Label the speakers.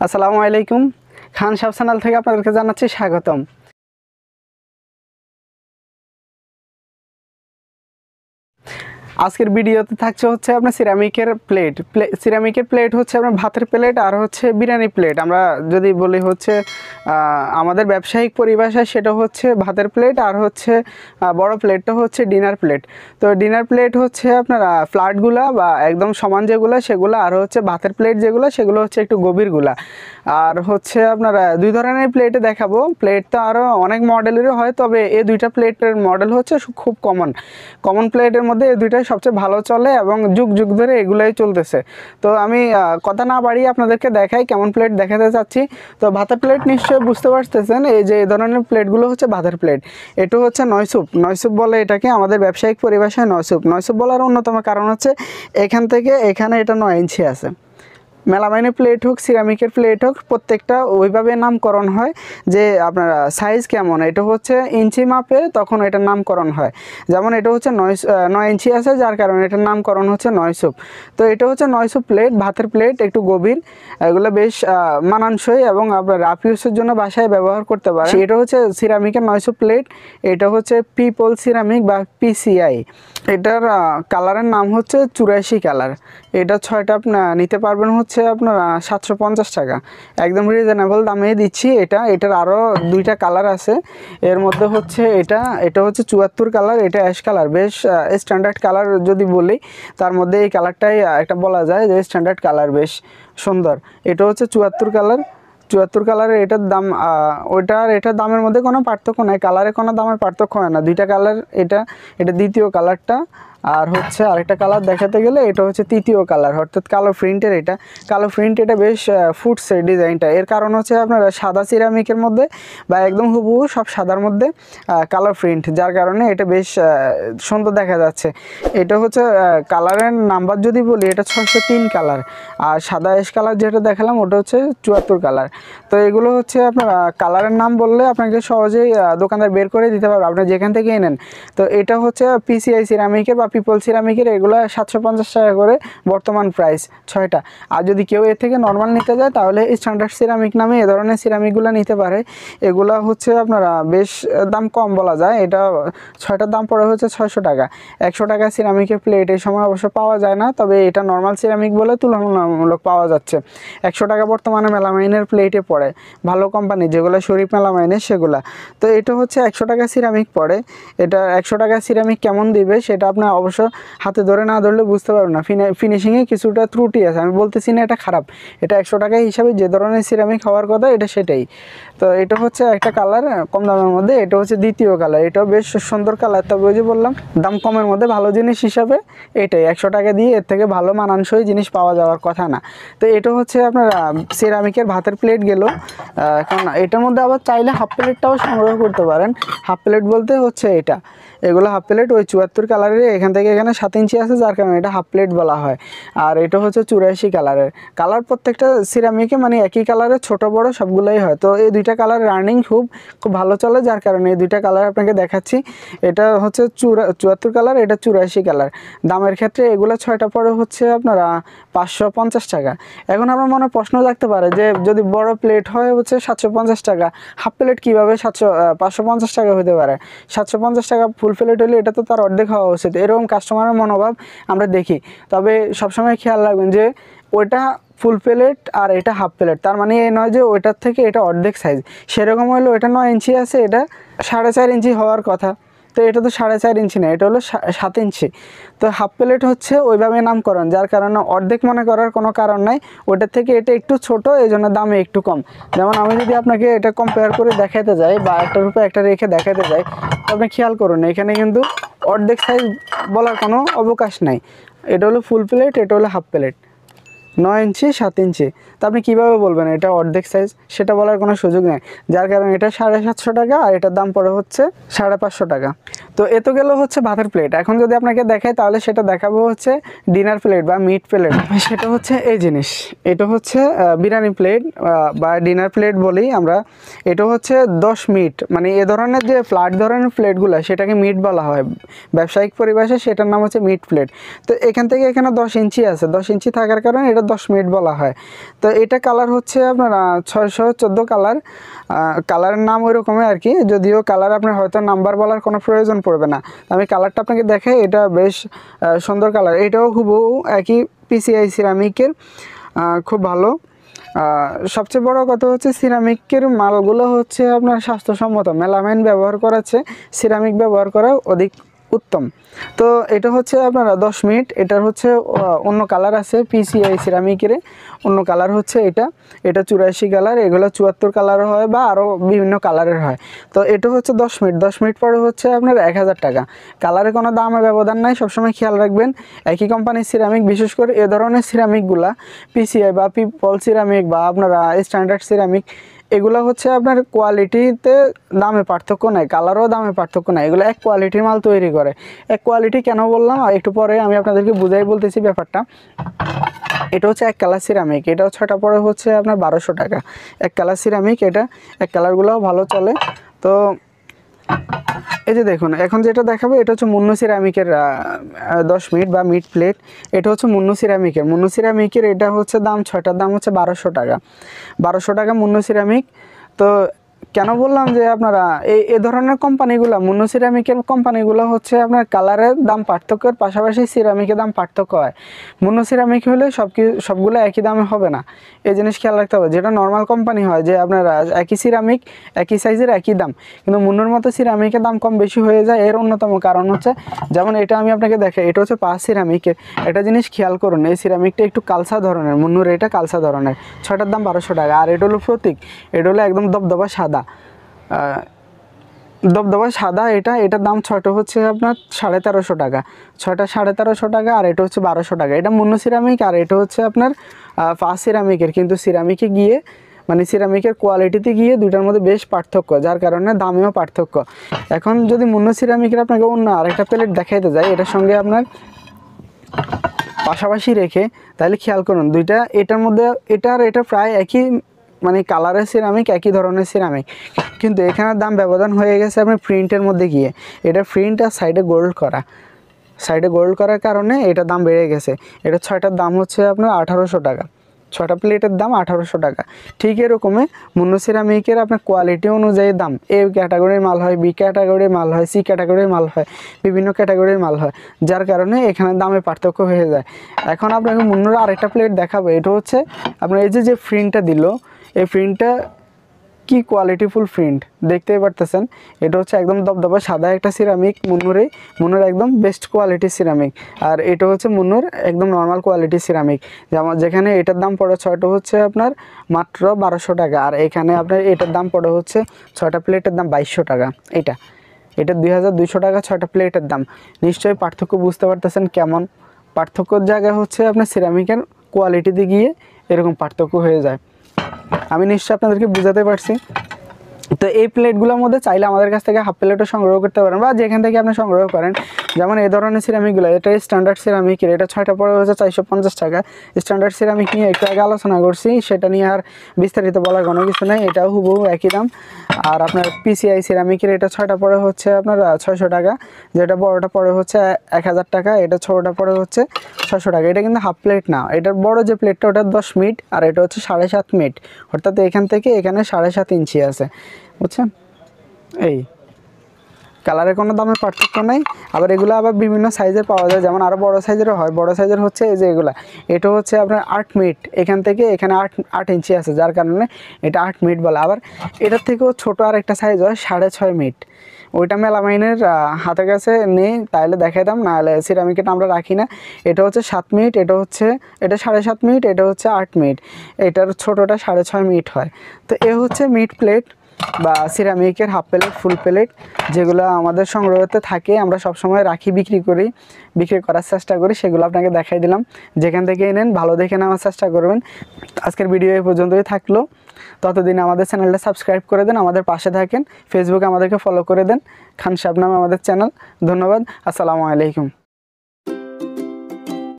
Speaker 1: আসসালামু আলাইকুম। খান সাহেব চ্যানেল থেকে আপনাদেরকে জানাচ্ছি স্বাগতম। আজকের ভিডিওতে থাকছে হচ্ছে আপনার সিরামিকের প্লেট হচ্ছে আপনার ভাতের প্লেট আর হচ্ছে বিরিয়ানি প্লেট। আমরা যদি বলি হচ্ছে আমাদের ব্যবসায়িক পরিভাষায় সেটা হচ্ছে ভাতের প্লেট, আর হচ্ছে বড় প্লেটটা হচ্ছে ডিনার প্লেট। তো ডিনার প্লেট হচ্ছে আপনার ফ্ল্যাটগুলা বা একদম সমান যেগুলো সেগুলো, আর হচ্ছে ভাতের প্লেট যেগুলো সেগুলো হচ্ছে একটু গভীরগুলা। আর হচ্ছে আপনার দুই ধরনের প্লেটে দেখাবো। প্লেট তো আরও অনেক মডেলেরও হয়, তবে এই দুইটা প্লেটের মডেল হচ্ছে খুব কমন প্লেটের মধ্যে এই দুইটাই সবচেয়ে ভালো চলে এবং যুগ যুগ ধরে এগুলাই চলতেছে। তো আমি কথা না বাড়িয়ে আপনাদেরকে দেখাই কেমন প্লেট দেখাতে চাচ্ছি। তো ভাতের প্লেট নিশ্চয়ই বুঝতে পারতেছেন, এই যে এই ধরনের প্লেটগুলো হচ্ছে ভাতের প্লেট। এটা হচ্ছে নয়সুপ বলে এটাকে আমাদের ব্যবসায়িক পরিভাষায় নয়সুপ বলার অন্যতম কারণ হচ্ছে এখান থেকে এখানে এটা 9 ইঞ্চি আছে। মেলামাইনের প্লেট হোক, সিরামিকের প্লেট হোক, প্রত্যেকটা ওইভাবে নামকরণ হয় যে আপনার সাইজ কেমন, এটা হচ্ছে ইঞ্চি মাপে তখন এটার নামকরণ হয়। যেমন এটা হচ্ছে 9 ইঞ্চি আছে, যার কারণে এটার নামকরণ হচ্ছে নয়সুপ। তো এটা হচ্ছে নয়সুপ প্লেট, ভাতের প্লেট, একটু গভীর। এগুলো বেশ মানানসই এবং আপনার রাফ ইউজের জন্য বাসায় ব্যবহার করতে পারেন। এটা হচ্ছে সিরামিকের নয়সুপ প্লেট। এটা হচ্ছে পিপল সিরামিক বা পিসিআই। এটার কালারের নাম হচ্ছে 84 কালার। এটা 6টা আপনার নিতে পারবেন হচ্ছে আপনার 750 টাকা। একদম রিজনেবল দামে দিচ্ছি। এটার আরও 2টা কালার আছে। এর মধ্যে হচ্ছে এটা হচ্ছে 74 কালার, এটা অ্যাশ কালার। বেশ স্ট্যান্ডার্ড কালার যদি বলি, তার মধ্যে এই কালারটাই একটা বলা যায় যে স্ট্যান্ডার্ড কালার, বেশ সুন্দর। এটা হচ্ছে 74 কালারের। এটার দাম এটার দামের মধ্যে কোনো পার্থক্য নাই, কালারে কোনো দামের পার্থক্য হয় না। 2টা কালার, এটা দ্বিতীয় কালারটা, আর হচ্ছে আরেকটা কালার দেখাতে গেলে এটা হচ্ছে তৃতীয় কালার, অর্থাৎ কালো প্রিন্টের। এটা বেশ ফুটছে ডিজাইনটা। এর কারণ হচ্ছে আপনার সাদা সিরামিকের মধ্যে বা একদম হুবহু সব সাদার মধ্যে কালো প্রিন্ট, যার কারণে এটা বেশ সুন্দর দেখা যাচ্ছে। এটা হচ্ছে কালারের নাম্বার যদি বলি, এটা 603 কালার। আর সাদা অ্যাশ কালার যেটা দেখালাম ওটা হচ্ছে 74 কালার। তো এগুলো হচ্ছে আপনার কালারের নাম বললে আপনাকে সহজেই দোকানদার বের করে দিতে পারবে, আপনি যেখান থেকে নেন। তো এটা হচ্ছে পিসিআই সিরামিকের বা পিপল সিরামিকের। এগুলো 750 টাকা করে বর্তমান প্রাইস 6টা। আর যদি কেউ এর থেকে নর্মাল নিতে যায় তাহলে স্ট্যান্ডার্ড সিরামিক নামে এ ধরনের সিরামিকগুলো নিতে পারে। এগুলো হচ্ছে আপনারা বেশ দাম কম বলা যায়। এটা 6টার দাম পড়ে হচ্ছে 600 টাকা। 100 টাকা সিরামিকের প্লেট এই সময় অবশ্য পাওয়া যায় না, তবে এটা নর্মাল সিরামিক বলে তুলনামূলক পাওয়া যাচ্ছে। 100 টাকা বর্তমানে মেলামাইনের প্লেটে পড়ে, ভালো কোম্পানি যেগুলো শরীফ মেলামাইনের সেগুলা। তো এটা হচ্ছে 100 টাকা সিরামিক পড়ে। এটা 100 টাকা সিরামিক কেমন দিবে সেটা আপনি অবশ্য হাতে ধরে না ধরলে বুঝতে পারবেন না। ফিনিশিংয়ে কিছুটা ত্রুটি আছে, আমি বলতেছি না এটা খারাপ। এটা 100 টাকা হিসাবে যে ধরনের সিরামিক হওয়ার কথা এটা সেটাই। তো এটা হচ্ছে একটা কালার কম দামের মধ্যে। এটা হচ্ছে দ্বিতীয় কালার, এটাও বেশ সুন্দর কালার। তবে ওই যে বললাম দাম কমের মধ্যে ভালো জিনিস হিসাবে এটাই 100 টাকা দিয়ে এর থেকে ভালো মানানসই জিনিস পাওয়া যাওয়ার কথা না। তো এটা হচ্ছে আপনার সিরামিকের ভাতের প্লেট গেল। কারণ এটার মধ্যে আবার চাইলে হাফ প্লেটটাও সংগ্রহ করতে পারেন। হাফ প্লেট বলতে হচ্ছে এগুলো হাফ প্লেট ওই 74 কালারের, এখান থেকে এখানে 7 ইঞ্চি আছে, যার কারণে এটা হাফ প্লেট বলা হয়। আর এটা হচ্ছে 84 কালারের। কালার প্রত্যেকটা সিরামিকে মানে একই কালারের, ছোট বড় সবগুলোই হয়। তো এই 2টা কালার রানিং খুব ভালো চলে, যার কারণে এই 2টা কালার আপনাকে দেখাচ্ছি। এটা হচ্ছে 74 কালার, এটা 84 কালার। দামের ক্ষেত্রে এগুলো 6টা পড়ে হচ্ছে আপনারা 550 টাকা। এখন আমার মনে প্রশ্ন লাগতে পারে যে যদি বড় প্লেট হয় হচ্ছে 750 টাকা, হাফ প্লেট কীভাবে 550 টাকা হতে পারে? 750 টাকা ফুল প্লেট হলে এটা তো তার অর্ধেক হওয়া উচিত, এরকম কাস্টমারের মনোভাব আমরা দেখি। তবে সবসময় খেয়াল রাখবেন যে ওইটা ফুল প্লেট আর এটা হাফ প্লেট, তার মানে এই নয় যে ওইটার থেকে এটা অর্ধেক সাইজ। সেরকম হলো এটা 9 ইঞ্চি আছে, এটা 4.5 ইঞ্চি হওয়ার কথা। তো এটা তো 4.5 ইঞ্চি না, এটা হলো 7 ইঞ্চি। তো হাফ প্লেট হচ্ছে ওইভাবে নামকরণ, যার কারণে অর্ধেক মনে করার কোনো কারণ নাই। ওটার থেকে এটা একটু ছোট, এই জন্য দামে একটু কম। যেমন আমি যদি আপনাকে এটা কম্পেয়ার করে দেখাতে যাই বা একটার উপরে একটা রেখে দেখাতে যাই, আপনি খেয়াল করুন এখানে কিন্তু অর্ধেক সাইজ বলার কোনো অবকাশ নাই। এটা হলো ফুল প্লেট, এটা হলো হাফ প্লেট। 9 ইঞ্চি 7 ইঞ্চি, তো আপনি কীভাবে বলবেন এটা অর্ধেক সাইজ? সেটা বলার কোনো সুযোগ নেই, যার কারণে এটা 750 টাকা আর এটার দাম পড়ে হচ্ছে 550 টাকা। তো এ তো গেল হচ্ছে ভাতের প্লেট। এখন যদি আপনাকে দেখাই তাহলে সেটা দেখাবো হচ্ছে ডিনার প্লেট বা মিট প্লেট। সেটা হচ্ছে এই জিনিস, এটা হচ্ছে বিরিয়ানি প্লেট বা ডিনার প্লেট বলি আমরা। এটা হচ্ছে 10 মিট, মানে এ ধরনের যে ফ্ল্যাট ধরনের প্লেটগুলো সেটাকে মিট বলা হয় ব্যবসায়িক পরিভাষায়, সেটার নাম হচ্ছে মিট প্লেট। তো এখান থেকে এখানে 10 ইঞ্চি আছে, 10 ইঞ্চি থাকার কারণে এটা 10 মিনিট বলা হয়। তো এটা কালার হচ্ছে আপনার 614 কালার। কালারের নাম ওই রকমই আর কি, যদিও কালার আপনার হয়তো নাম্বার বলার কোনো প্রয়োজন পড়বে না। আমি কালারটা আপনাকে দেখাই, এটা বেশ সুন্দর কালার। এটাও হুবহু একই পিসিআই সিরামিকের, খুব ভালো। সবচেয়ে বড় কথা হচ্ছে সিরামিকের মালগুলো হচ্ছে আপনার স্বাস্থ্যসম্মত, মেলামাইন ব্যবহার করাচ্ছে, সিরামিক ব্যবহার করা অধিক উত্তম। তো এটা হচ্ছে আপনারা 10 মিনিট। এটার হচ্ছে অন্য কালার আছে পিসিআই সিরামিকের, অন্য কালার হচ্ছে এটা 84 কালার, এগুলো 74 কালার হয় বা আরও বিভিন্ন কালারের হয়। তো এটা হচ্ছে 10 মিনিট, 10 মিনিট পরে হচ্ছে আপনার 1000 টাকা। কালারে কোনো দামে ব্যবধান নাই, সবসময় খেয়াল রাখবেন। একই কোম্পানির সিরামিক, বিশেষ করে এ ধরনের সিরামিকগুলা পিসিআই বা পিপল সিরামিক বা আপনারা স্ট্যান্ডার্ড সিরামিক, এগুলো হচ্ছে আপনার কোয়ালিটিতে দামে পার্থক্য নাই, কালারও দামে পার্থক্য নাই, এগুলো এক কোয়ালিটির মাল তৈরি করে। এক কোয়ালিটি কেন বললাম একটু পরে আমি আপনাদেরকে বুঝাই বলতেছি ব্যাপারটা। এটা হচ্ছে এক কালার সিরামিক, এটাও 6টা পরে হচ্ছে আপনার 1200 টাকা। এক কালার সিরামিক, এটা এক কালারগুলোও ভালো চলে। তো এই যে দেখুন, এখন যেটা দেখাবো এটা হচ্ছে মুন্নু সিরামিকের 10 মিনিট বা মিড প্লেট। এটা হচ্ছে মুন্নু সিরামিকের, এটা হচ্ছে দাম 6টার দাম হচ্ছে 1200 টাকা। 1200 টাকা মুন্নু সিরামিক। তো কেন বললাম যে আপনারা এই ধরনের কোম্পানিগুলো, মুন্নু সিরামিকের কোম্পানিগুলো হচ্ছে আপনার কালারের দাম পার্থক্যের পাশাপাশি সিরামিকের দাম পার্থক্য হয়। মুন্নু সিরামিক হলে সবগুলো একই দামে হবে না, এই জিনিস খেয়াল রাখতে হবে। যেটা নর্মাল কোম্পানি হয় যে আপনারা একই সিরামিক একই সাইজের একই দাম, কিন্তু মুন্নুর মতো সিরামিকের দাম কম বেশি হয়ে যায়। এর অন্যতম কারণ হচ্ছে, যেমন এটা আমি আপনাকে দেখাই, এটা হচ্ছে পাঁচ সিরামিকের। এটা জিনিস খেয়াল করুন, এই সিরামিকটা একটু কালসা ধরনের, মুন্নুর এটা কালসা ধরনের, 6টার দাম 1200 টাকা। আর এটা হলো প্রতীক, এটা হলো একদম দবদবা সাদা, দবদবা সাদা। এটার দাম 6টা হচ্ছে আপনার 1350 টাকা, 6টা 1350 টাকা। আর এটা হচ্ছে 1200 টাকা। এটা মুন্নু সিরামিক আর এটা হচ্ছে আপনার ফার্স্ট সিরামিকের। কিন্তু সিরামিকে গিয়ে মানে সিরামিকের কোয়ালিটিতে গিয়ে দুইটার মধ্যে বেশ পার্থক্য, যার কারণে দামেও পার্থক্য। এখন যদি মুন্নু সিরামিকের আপনাকে অন্য আরেকটা প্লেট দেখাইতে যায় এটার সঙ্গে আপনার পাশাপাশি রেখে, তাহলে খেয়াল করুন দুইটা, এটার মধ্যে এটা প্রায় একই মানে কালারের সিরামিক, একই ধরনের সিরামিক, কিন্তু এখানে দাম ব্যবধান হয়ে গেছে আপনার প্রিন্টের মধ্যে গিয়ে। এটা প্রিন্ট আর সাইডে গোল্ড করার কারণে এটা দাম বেড়ে গেছে। এটা 6টার দাম হচ্ছে আপনার 1800 টাকা, 6টা প্লেটের দাম 1800 টাকা। ঠিক এরকমই মুন্নু সিরামিকের আপনার কোয়ালিটি অনুযায়ী দাম, এ ক্যাটাগরির মাল হয়, বি ক্যাটাগরির মাল হয়, সি ক্যাটাগরির মাল হয়, বিভিন্ন ক্যাটাগরির মাল হয়, যার কারণে এখানে দামে পার্থক্য হয়ে যায়। এখন আপনাকে মুন্নুর আরেকটা প্লেট দেখাবো। এটা হচ্ছে আপনার এই যে প্রিন্টটা দিল, এই প্রিন্টটা কি কোয়ালিটিফুল প্রিন্ট দেখতেই পারতেছেন। এটা হচ্ছে একদম দবদবা সাদা একটা সিরামিক, মুন্নুর একদম বেস্ট কোয়ালিটির সিরামিক। আর এটা হচ্ছে মুন্নুর একদম নর্মাল কোয়ালিটির সিরামিক, যেখানে এটার দাম পড়ে 6টা হচ্ছে আপনার মাত্র 1200 টাকা। আর এখানে আপনার এটার দাম পড়ে হচ্ছে 6টা প্লেটের দাম 2200 টাকা। এটা 2200 টাকা 6টা প্লেটের দাম। নিশ্চয়ই পার্থক্য বুঝতে পারতেছেন কেমন। পার্থক্যর জায়গায় হচ্ছে আপনার সিরামিকের কোয়ালিটিতে গিয়ে এরকম পার্থক্য হয়ে যায়। আমি নিশ্চয়ই আপনাদেরকে বুঝাতে পারছি। তো এই প্লেটগুলোর মধ্যে চাইলে আমাদের কাছ থেকে হাফ প্লেটও সংগ্রহ করতে পারেন বা যেখান থেকে আপনি সংগ্রহ করেন। যেমন এই ধরনের সিরামিকগুলো, এটা স্ট্যান্ডার্ড সিরামিকের, এটা 6টা পড়ে হচ্ছে 450 টাকা। স্ট্যান্ডার্ড সিরামিক নিয়ে একটু আগে আলোচনা করছি, সেটা নিয়ে আর বিস্তারিত বলার কোনো কিছু নেই, এটাও হুবহু একই দাম। আর আপনার পিসিআই সিরামিকের এটা 6টা পড়ে হচ্ছে আপনার 600 টাকা, যেটা বড়টা পড়ে হচ্ছে 1000 টাকা, এটা ছোটোটা পড়ে হচ্ছে 600 টাকা। এটা কিন্তু হাফ প্লেট না, এটার বড় যে প্লেটটা ওটা 10 মিনিট আর এটা হচ্ছে 7.5 মিনিট, অর্থাৎ এখান থেকে এখানে 7.5 ইঞ্চি আছে, বুঝছেন। এই কালারের কোনো দামের পার্থক্য নেই। আবার এগুলো আবার বিভিন্ন সাইজের পাওয়া যায়, যেমন আরও বড় সাইজেরও হয়। বড় সাইজের হচ্ছে এই যে এটা হচ্ছে আপনার 8 মিনিট, এখান থেকে এখানে 8 ইঞ্চি আছে, যার কারণে এটা 8 মিনিট বলে। আবার এটার থেকেও ছোটো আর একটা সাইজ হয় 6.5 মিনিট, ওইটা মেলামাইনের হাতের কাছে নেই, তাইলে দেখাইতাম, নাহলে সিরামিকেটা আমরা রাখি না। এটা হচ্ছে 7 মিনিট, এটা 7.5 মিনিট, এটা হচ্ছে 8 মিনিট, এটার ছোটোটা 6.5 মিনিট হয়। তো এ হচ্ছে মিড প্লেট বা সিরামিকের হাফ প্লেট, ফুল প্লেট, যেগুলো আমাদের সংগ্রহতে থাকে, আমরা সবসময় রাখি, বিক্রি করার চেষ্টা করি, সেগুলো আপনাকে দেখাই দিলাম। যেখান থেকে নেন ভালো দেখে নেওয়ার চেষ্টা করবেন। আজকের ভিডিও এই পর্যন্তই থাকলো, ততদিন আমাদের চ্যানেলটা সাবস্ক্রাইব করে দেন, আমাদের পাশে থাকেন, ফেসবুকে আমাদেরকে ফলো করে দেন, খান শাবনাম আমাদের চ্যানেল। ধন্যবাদ, আসসালামু আলাইকুম।